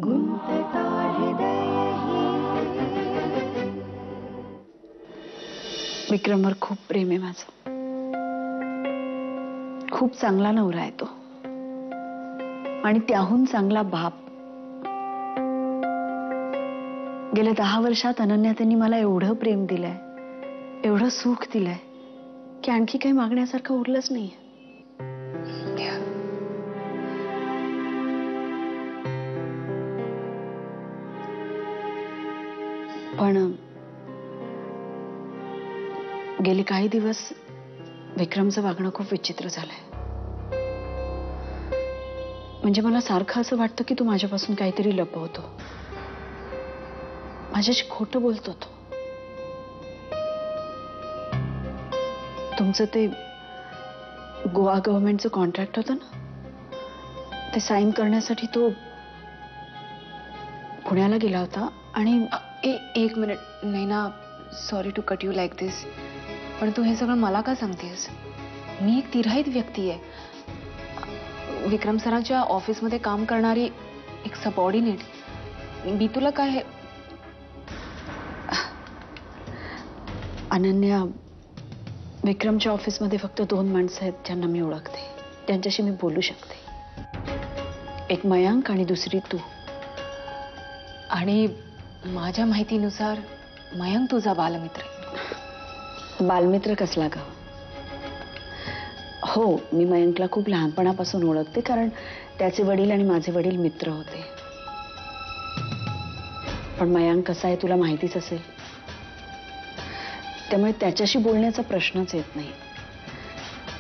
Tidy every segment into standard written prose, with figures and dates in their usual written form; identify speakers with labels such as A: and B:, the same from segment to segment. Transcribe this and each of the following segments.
A: गुंतता हृदय विक्रमवर खूप प्रेम आहे माझं. खूप चांगला नवरा आहे तो आणि त्याहून चांगला बाप. गेल्या 10 वर्षात अनन्या त्यांनी मला एवढं प्रेम दिलंय, एवढं सुख दिलंय की आणखी काही मागण्यासारखं उरलंच नाहीये. पण गेली काही दिवस विक्रमचं वागणं खूप विचित्र झालंय. म्हणजे मला सारखं असं वाटतं की तू माझ्यापासून काहीतरी लपवतो, माझ्याशी खोटं बोलतो. तो तुमचं ते गोवा गव्हर्नमेंटचं कॉन्ट्रॅक्ट होतं ना, ते साईन करण्यासाठी तो पुण्याला गेला होता. आणि
B: एक minute Naina, sorry to cut you like this, पण तू हे सगळं मला का सांगतेस? मी एक तिराहित व्यक्ती आहे, विक्रम सरांच्या ऑफिसमध्ये काम करणारी एक सबऑर्डिनेट. मी तुला काय?
A: अनन्या, विक्रमच्या ऑफिसमध्ये फक्त 2 माणसं आहेत ज्यांना मी ओळखते, त्यांच्याशी मी बोलू शकते. एक मयांक आणि दुसरी तू.
B: आणि माझ्या माहितीनुसार मयांक तुझा बालमित्र.
A: बालमित्र कसला ग? हो, मी मयंकला खूप लहानपणापासून ओळखते, कारण त्याचे वडील आणि माझे वडील मित्र होते. पण मयांक कसा आहे तुला माहितीच असेल, त्यामुळे त्याच्याशी बोलण्याचा प्रश्नच येत नाही.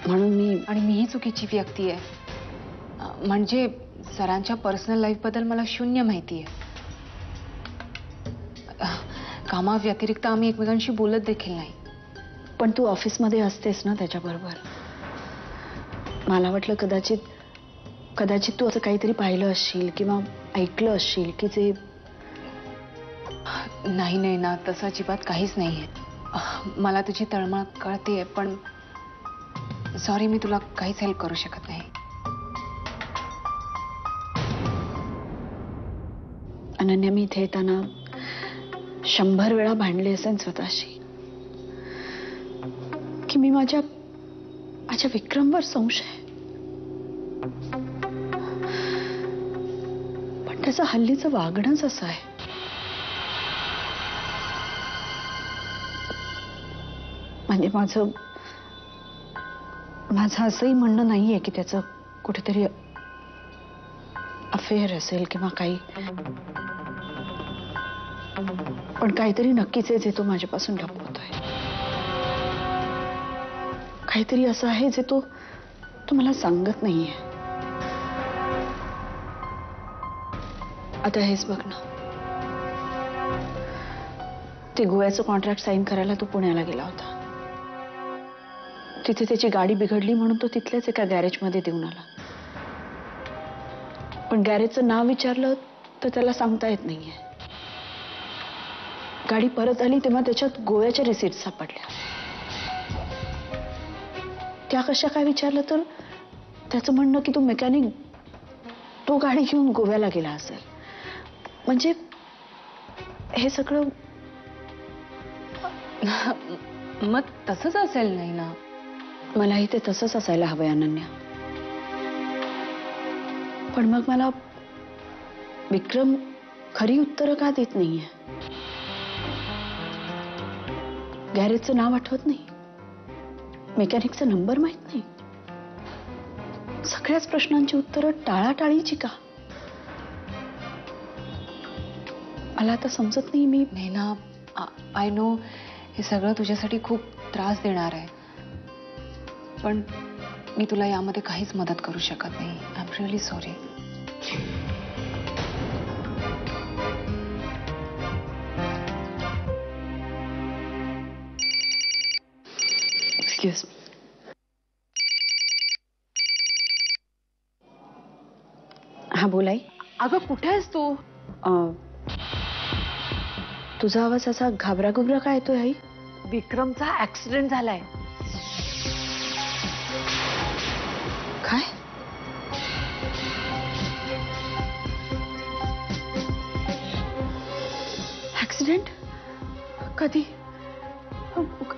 A: म्हणून
B: मीही चुकीची व्यक्ती आहे. म्हणजे सरांच्या पर्सनल लाईफ बद्दल मला शून्य माहिती आहे. कामा व्यतिरिक्त आम्ही एकमेकांशी बोलत देखील नाही.
A: पण तू ऑफिसमध्ये असतेस ना त्याच्याबरोबर. मला वाटलं कदाचित तू असं काहीतरी पाहिलं असशील किंवा ऐकलं असशील की जे.
B: नाही ना, तसं अजिबात काहीच नाहीये. मला तुझी तळमळ कळतेय, पण सॉरी, मी तुला काहीच हेल्प करू शकत नाही.
A: अनन्या, मी इथे येताना 100 वेळा भांडले असेल स्वतःशी की मी माझ्या विक्रमवर संशय. पण त्याचं हल्लीचं वागणंच असं आहे. म्हणजे माझं असंही म्हणणं नाहीये की त्याचं कुठेतरी अफेअर असेल किंवा काही, पण काहीतरी नक्कीच आहे जे तो माझ्यापासून लपवतोय. काहीतरी असं आहे जे तो मला सांगत नाहीये. आता हेच बघ ना, ते गोव्याचं कॉन्ट्रॅक्ट साईन करायला तो पुण्याला गेला होता. तिथे त्याची गाडी बिघडली म्हणून तो तिथल्याच एका गॅरेजमध्ये देऊन आला. पण गॅरेजचं नाव विचारलं तर त्याला सांगता येत नाहीये. गाडी परत आली तेव्हा त्याच्यात गोव्याच्या रिसीट सापडल्या. त्या कशा काय विचारलं तर त्याचं म्हणणं की तो मेकॅनिक तो गाडी घेऊन गोव्याला गेला असेल. म्हणजे हे सगळं
B: मग तसंच असेल नाही ना?
A: मलाही ते तसंच असायला हवंय अनन्या. पण मग मला विक्रम खरी उत्तरं का देत नाहीये? गॅरेजचं नाव आठवत नाही, मेकॅनिकचा नंबर माहित नाही. सगळ्याच प्रश्नांची उत्तरं टाळाटाळीची का? मला आता समजत नाही. मी
B: नैना, आय नो हे सगळं तुझ्यासाठी खूप त्रास देणार आहे, पण मी तुला यामध्ये काहीच मदत करू शकत नाही. I am really sorry.
A: Excuse me. हा बोलाई.
B: अगं कुठे आहेस तू?
A: तुझा आवाज असा घाबराघुबरा का येतोय आई?
B: विक्रमचा ऍक्सिडेंट झालाय.
A: काय? ऍक्सिडेंट? कधी?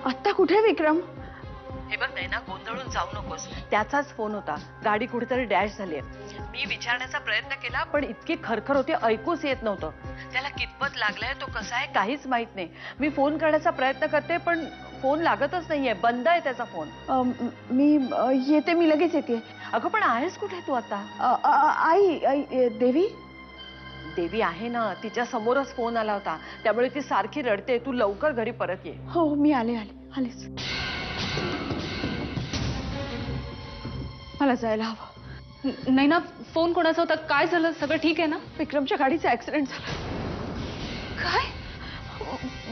A: आत्ता कुठे विक्रम?
C: हे बघ नाही ना, गोंधळून जाऊ नकोस. त्याचाच फोन होता. गाडी कुठेतरी डॅश झालीये. मी विचारण्याचा प्रयत्न केला पण इतकी खरखर होती, ऐकूच येत नव्हतं. त्याला कितपत लागलाय, तो कसा आहे काहीच माहित नाही. मी फोन करण्याचा प्रयत्न करते पण फोन लागतच नाहीये, बंद आहे त्याचा फोन.
A: मी येते, मी लगेच येते.
C: अगं पण आहेस कुठे तू आता?
A: आई देवी?
C: देवी आहे ना, तिच्या समोरच फोन आला होता, त्यामुळे ती सारखी रडते. तू लवकर घरी परत ये.
A: हो मी आलेच. मला जायला हवं.
B: नाही ना, फोन कोणाचा होता? काय झालं? सगळं ठीक आहे ना?
A: विक्रमच्या गाडीचा ऍक्सिडेंट झाला.
B: काय?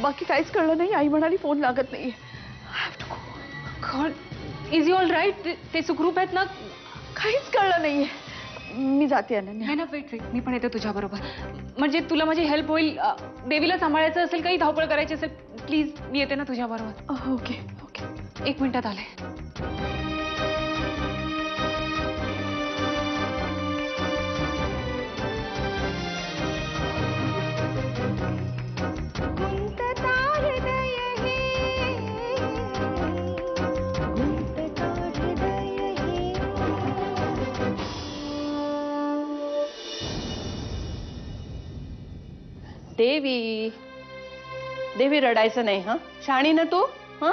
A: बाकी काहीच कळलं नाही. आई म्हणाली फोन लागत नाहीये.
B: God, is you all right? ते सुखरूप आहेत ना?
A: काहीच कळलं नाहीये. मी जाते अनन्या.
B: नाही ना, वेट, मी पण येते तुझ्या बरोबर. म्हणजे तुला माझी हेल्प होईल. देवीला सांभाळायचं असेल, काही धावपळ करायची असेल, प्लीज मी येते ना तुझ्या बरोबर.
A: ओके.
B: 1 मिनिटात आले.
C: देवी, देवी रडायचं नाही हा. शाणी ना तू. हा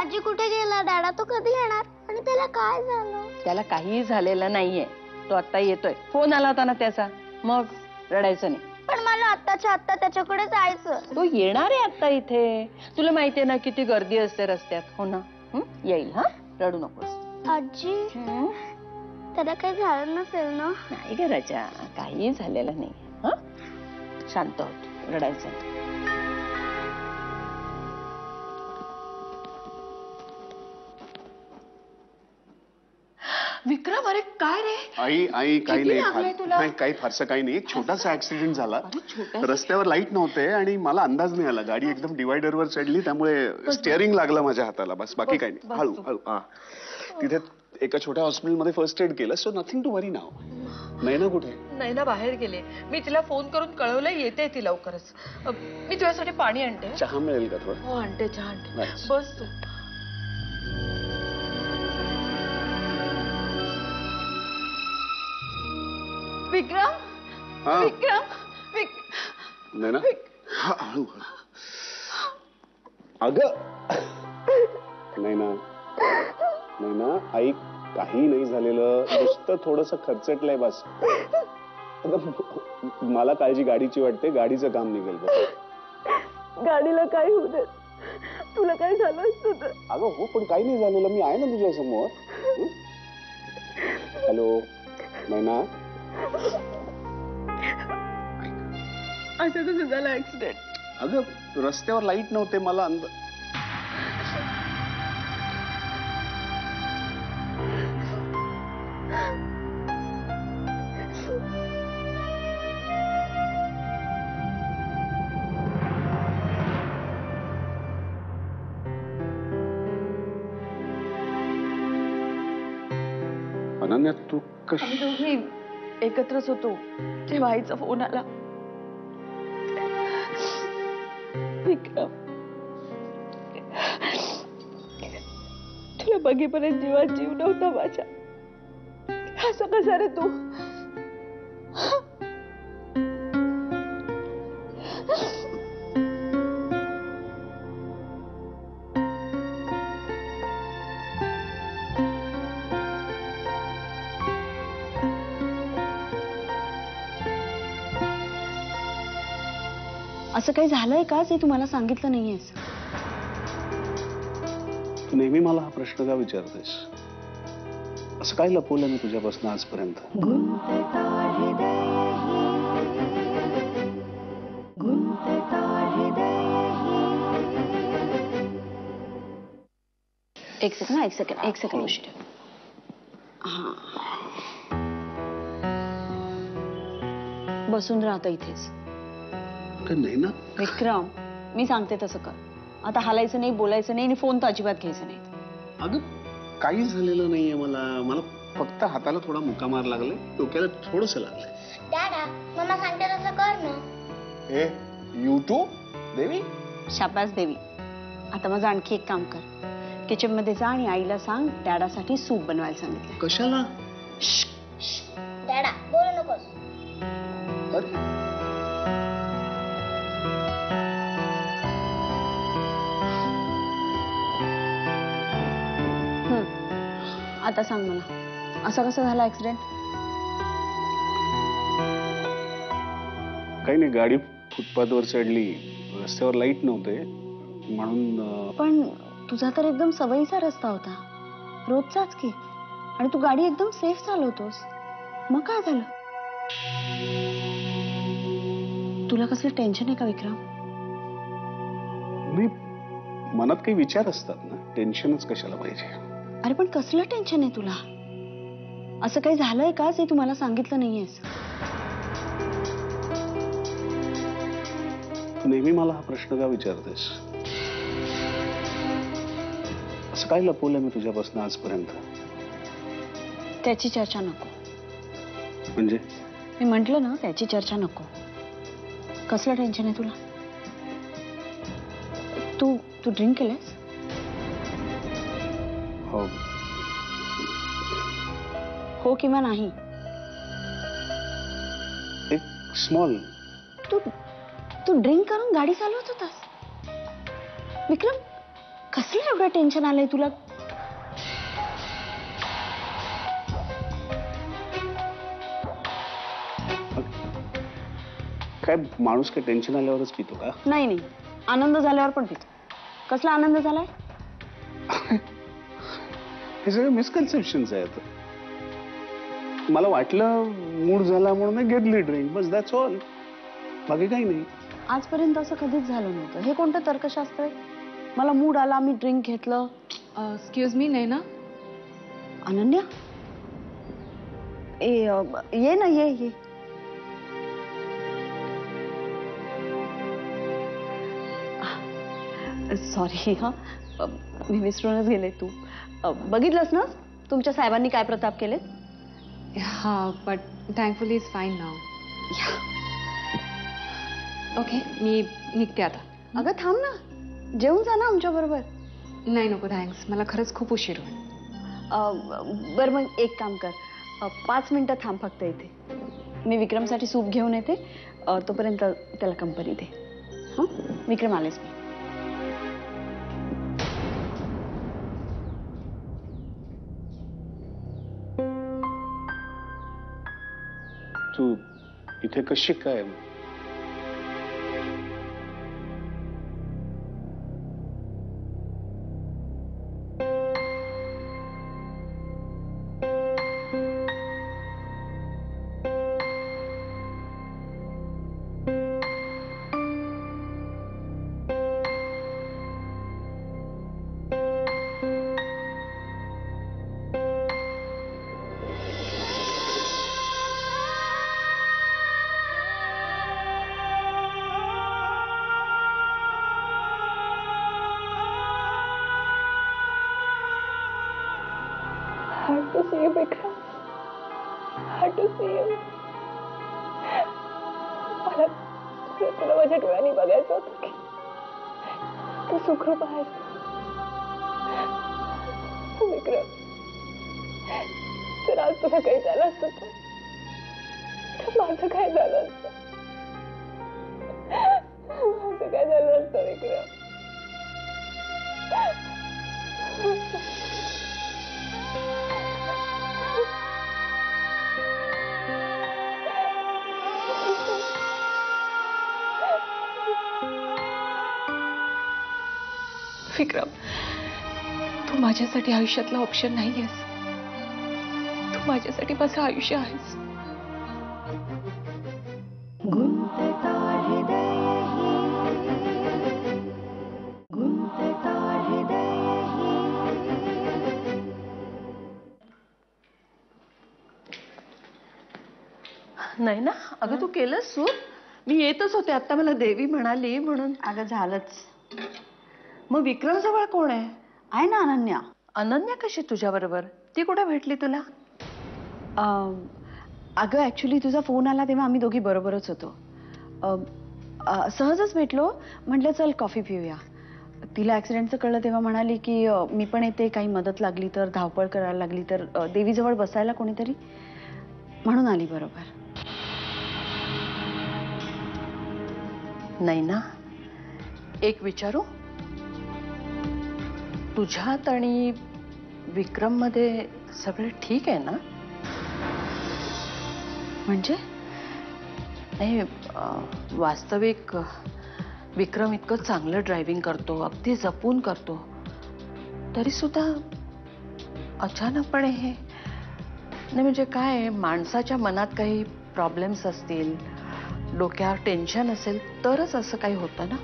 D: आजी कुठे गेला? दादा तो कधी येणार? आणि त्याला काय झालं?
C: त्याला काही झालेलं नाहीये. तो आता येतोय. फोन आला होता ना त्याचा. मग रडायचं नाही.
D: पण मला आत्ताच्या आत्ता त्याच्याकडे जायचं.
C: तो येणार आहे आता इथे. तुला माहितीये ना किती गर्दी असते रस्त्यात. हो ना. येईल हा, रडू नकोस.
D: आजी त्याला काही झालं नसेल ना?
C: नाही ग राजा, काही झालेलं नाही. हा, शांत होत, रडायचं नाही. विक्रम, अरे काय रे?
E: आई काही
C: किती लागलंय
E: नाही,
C: तुला?
E: काही फारसं काही नाही. एक छोटासा ऍक्सिडेंट झाला. रस्त्यावर लाईट नव्हते आणि मला अंदाज नाही आला. गाडी एकदम डिवायडरवर चढली, त्यामुळे स्टिअरिंग लागलं माझ्या हाताला. बस, बाकी काही नाही. हळू हळू. हा, तिथे एका छोट्या हॉस्पिटलमध्ये फर्स्ट एड केलं. सो नथिंग टू वरी नाव. नाही ना कुठे?
C: नाही ना, बाहेर गेले. मी तिला फोन करून कळवलं, येते ती लवकरच. मी तुझ्यासाठी पाणी आणते.
E: चहा मिळेल का थोडं?
C: हो आणते, चहा आणते.
E: Nice.
C: बस तू. विक्रम,
E: हा.
C: विक्रम,
E: नाही ना. हा, हळू हळू. अगं नाही ना, नाही ना आई, काही नाही झालेलं. नुसतं थोडस खर्चटलंय बस. मला काळजी गाडीची वाटते. गाडीचं काम निघेल बस.
A: गाडीला काय होऊ दे. तुला काय झालं असतं तर?
E: अगं हो, पण काही नाही झालेलं. मी आहे ना तुझ्या समोर. हॅलो मैना.
A: असं कसं झालं ऍक्सिडेंट?
E: अगं रस्त्यावर लाईट नव्हते. मला अनन्या, तू
A: आम्ही दोघी एकत्रच होतो तेव्हा आईचा फोन आला. विक्रम, तुला बघेपर्यंत जीवात जीव नव्हता माझ्या. असं कसं रे तू? असं काही झालंय का जे तुम्हाला सांगितलं नाहीयेस?
E: तू नेहमी मला हा प्रश्न का विचारतेस? असं काय लपवलं मी तुझ्यापासून आजपर्यंत?
A: एक सेकंड उशी ठेव. हा, बसून राहता इथेच.
E: नाही ना.
A: विक्रम, मी सांगते तसं कर. आता हालायचं नाही, बोलायचं नाही आणि फोन तर अजिबात घ्यायचं नाही.
E: अगं काही झालेलं नाहीये. मला फक्त हाताला थोडा मुका मार लागलाय. डोक्याला थोडस लागलंय.
D: दादा मम्मा सांगते तसं कर ना.
E: ए यू टू देवी.
A: शाबास देवी. आता माझं आणखी एक काम कर, किचन मध्ये जा आणि आईला सांग डॅडासाठी सूप बनवायला सांगितलं.
E: कशाला?
D: डॅडा बोलू नकोस.
E: अरे
A: आता सांग मला, असा कसा झाला ऍक्सिडेंट?
E: काही नाही, गाडी फुटपाथवर चढली, रस्त्यावर लाईट नव्हते म्हणून.
A: पण तुझा तर एकदम सवयीचा रस्ता होता, रोजचाच की, आणि तू गाडी एकदम सेफ चालवतोस, मग काय झालं? तुला कसलं टेन्शन आहे का विक्रम?
E: नाही, मनात काही विचार असतात ना, टेन्शनच कशाला पाहिजे.
A: अरे पण कसलं टेन्शन आहे तुला? असं काही झालंय का जे तू मला सांगितलं नाहीयेस?
E: तू नेहमी मला हा प्रश्न का विचारतेस? असं काय लपवलंय मी तुझ्यापासून आजपर्यंत?
A: त्याची चर्चा नको.
E: म्हणजे
A: मी म्हंटल ना, त्याची चर्चा नको. कसलं टेन्शन आहे तुला? तू तू ड्रिंक केलंस?
E: हो.
A: हो किंवा नाही?
E: एक स्मॉल.
A: तू तू ड्रिंक करून गाडी चालवत होतास? विक्रम, कसलं एवढं टेन्शन आलंय तुला?
E: काय माणूस काय टेन्शन आल्यावरच पितो का?
A: नाही नाही, आनंद झाल्यावर पण पितो. कसला आनंद झालाय?
E: हे सगळे मिसकन्सेप्शन्स आहेत. मला वाटलं मूड झाला म्हणून मी घेतली ड्रिंक, बस दॅट्स ऑल. बाकी काही नाही.
A: आजपर्यंत असं कधीच झालं नव्हतं. हे कोणतं तर्कशास्त्र आहे? मला मूड आला, मी ड्रिंक घेतलं.
B: एक्सक्यूज मी नैना.
A: अनन्या, ये ना, ये. सॉरी हा, मी विसरूनच गेले. तू बघितलंस ना तुमच्या साहेबांनी काय प्रताप केले?
B: हा, but thankfully is fine now. Okay, मी निघते आता.
A: अगं थांब ना, जेवून जा ना आमच्या बरोबर.
B: नाही नको, थँक्स, मला खरंच खूप उशीर होईल.
A: बरं मग एक काम कर, 5 मिनिटं थांब फक्त इथे. मी विक्रमसाठी सूप घेऊन येते, तोपर्यंत त्याला कंपनी दे. हां, विक्रम आलेच मी.
E: तू इथे कशी काय?
A: Hard to see you, Vikram. Hard to see you. मला तुला माझ्या डोळ्यांनी बघायचं होतं की तू सुखरूप आहेस. विक्रम, जर आज तुला काही झालं असतं तर माझं काय झालं असतं? माझं काय झालं असतं विक्रम?
B: विक्रम, तू माझ्यासाठी आयुष्यातला ऑप्शन नाहीयेस. तू माझ्यासाठी माझं आयुष्य आहेस.
C: नाही ना? अगं तू केलंस सूप? मी येतच होते, आता मला देवी म्हणाली म्हणून.
A: अगं झालंच.
C: मग विक्रम जवळ कोण आहे?
A: आहे ना अनन्या.
C: अनन्या कशी तुझ्या बरोबर? ती कुठे भेटली तुला?
A: अगं ऍक्च्युली तुझा फोन आला तेव्हा आम्ही दोघी बरोबरच होतो. सहजच भेटलो. म्हटलं चल कॉफी पिऊया. तिला ऍक्सिडेंटचं कळलं तेव्हा म्हणाली की मी पण येते, काही मदत लागली तर, धावपळ करायला लागली तर, देवीजवळ बसायला कोणीतरी, म्हणून आली बरोबर.
C: नाही ना, एक विचारू, तुझ्यात आणि विक्रम मध्ये सगळं ठीक आहे ना?
A: म्हणजे
C: नाही, वास्तविक विक्रम इतकं चांगलं ड्रायव्हिंग करतो, अगदी जपून करतो, तरी सुद्धा अचानकपणे हे नाही. म्हणजे काय आहे, माणसाच्या मनात काही प्रॉब्लेम्स असतील, डोक्यावर टेन्शन असेल तरच असं काही होतं ना.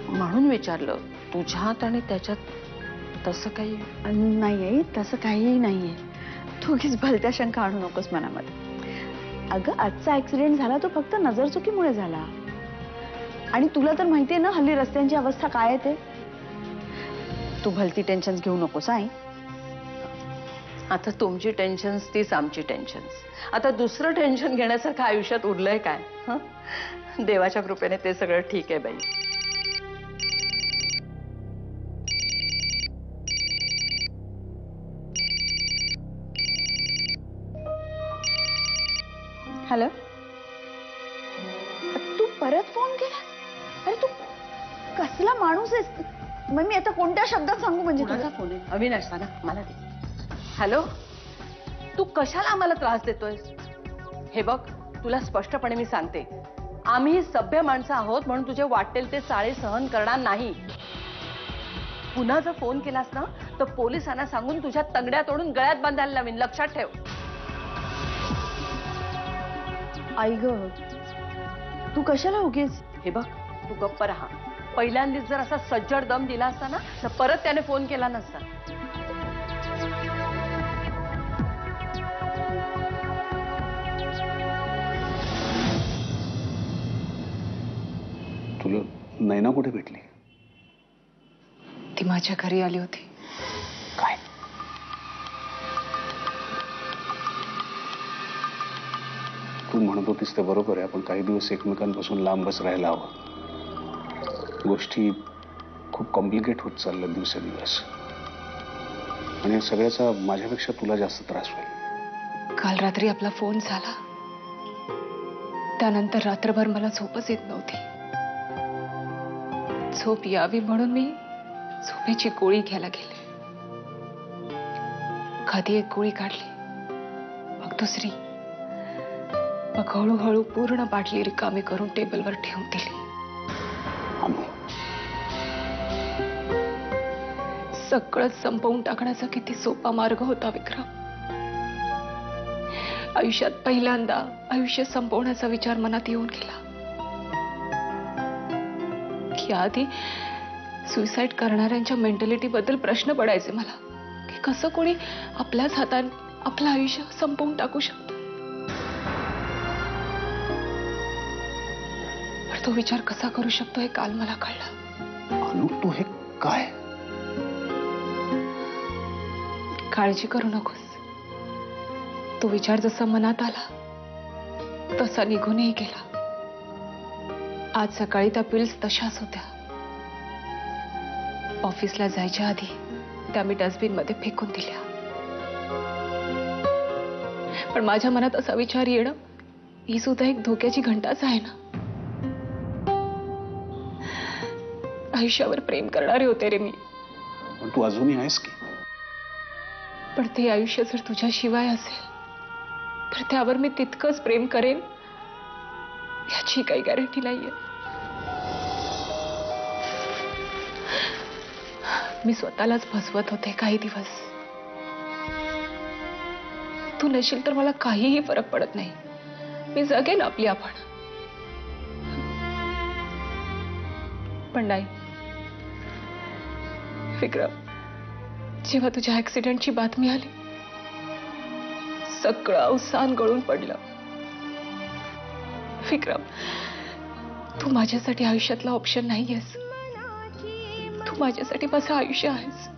C: म्हणून विचारलं, तुझ्यात आणि त्याच्यात तसं काही?
A: नाहीये, तसं काहीही नाहीये. तू उगीच भलत्या शंका आणू नकोस मनामध्ये. अगं आजचा ऍक्सिडेंट झाला तो फक्त नजरचुकीमुळे झाला. आणि तुला तर माहितीये ना हल्ली रस्त्यांची अवस्था काय आहे ते. तू भलती टेन्शन घेऊ नकोस आई.
C: आता तुमची टेन्शन्स तीच आमची टेन्शन्स. आता दुसरं टेन्शन घेण्यासारखं आयुष्यात उरलंय काय? हं? देवाच्या कृपेने ते सगळं ठीक आहे बाई.
A: हॅलो, तू परत फोन केला? अरे तू कसला माणूस आहेस? मग मी आता कोणत्या शब्दात सांगू म्हणजे तुला?
C: कोणाचा फोन आहे? अविनाश ना, मला दे. हॅलो, तू कशाला आम्हाला त्रास देतोयस? हे बघ, तुला स्पष्टपणे मी सांगते, आम्ही सभ्य माणसं आहोत म्हणून तुझे वाटेल ते चाळे सहन करणार नाही. पुन्हा जर फोन केलास ना तर पोलिसांना सांगून तुझ्या तंगड्या तोडून गळ्यात बांधायला लावीन, लक्षात ठेव.
A: आई ग, तू कशाला उगीच?
C: हे बघ, तू गप्प राहा. पहिल्यांदाच जर असा सज्जड दम दिला असता ना तर परत त्याने फोन केला नसता.
E: तुला नैना कुठे भेटली?
B: ती माझ्या घरी आली होती.
E: काय? तू म्हणत होतीस ते बरोबर आहे. आपण काही दिवस एकमेकांपासून लांबच राहायला हवं. गोष्टी खूप कॉम्प्लिकेट होत चालल्या दिवसेंदिवस, आणि या सगळ्याचा माझ्यापेक्षा तुला जास्त त्रास होईल.
B: काल रात्री आपला फोन झाला, त्यानंतर रात्रभर मला झोपच येत नव्हती. झोप यावी म्हणून मी झोपेची गोळी घ्यायला गेले. कधी एक गोळी काढली, मग दुसरी, मग हळूहळू पूर्ण बाटली रिकामी करून टेबलवर ठेवून दिली. सगळं संपवून टाकण्याचा किती सोपा मार्ग होता विक्रम. आयुष्यात पहिल्यांदा आयुष्य संपवण्याचा विचार मनात येऊन गेला. याआधी सुसाईड करणाऱ्यांच्या मेंटॅलिटी बद्दल प्रश्न पडायचे मला, की कसं कोणी आपल्याच हाताने आपलं आयुष्य संपवून टाकू शकतो. पण तो विचार कसा करू शकतो हे काल मला कळलं.
E: अनु, तू हे काय?
B: काळजी करू नकोस. तो विचार जसा मनात आला तसा निघूनही गेला. आज सकाळी त्या पिल्स तशाच होत्या. ऑफिसला जायच्या आधी त्या मी डस्टबिन मध्ये फेकून दिल्या. पण माझ्या मनात असा विचार येणं ही सुद्धा एक धोक्याची घंटाच आहे ना. आयुष्यावर प्रेम करणारे होते रे मी.
E: पण तू अजूनही आहेस की?
B: पण ते आयुष्य जर तुझ्याशिवाय असेल तर त्यावर मी तितकंच प्रेम करेन याची काही गॅरंटी नाहीये. मी स्वतःलाच फसवत होते काही दिवस. तू नशील तर मला काहीही फरक पडत नाही. मी जगेन आपली आपण. पण नाही विक्रम, जेव्हा तुझ्या ऍक्सिडेंटची बातमी आली सगळं अवसान गळून पडलं. विक्रम, तू माझ्यासाठी आयुष्यातला ऑप्शन नाहीयेस. तू माझ्यासाठी माझं आयुष्य आहेस.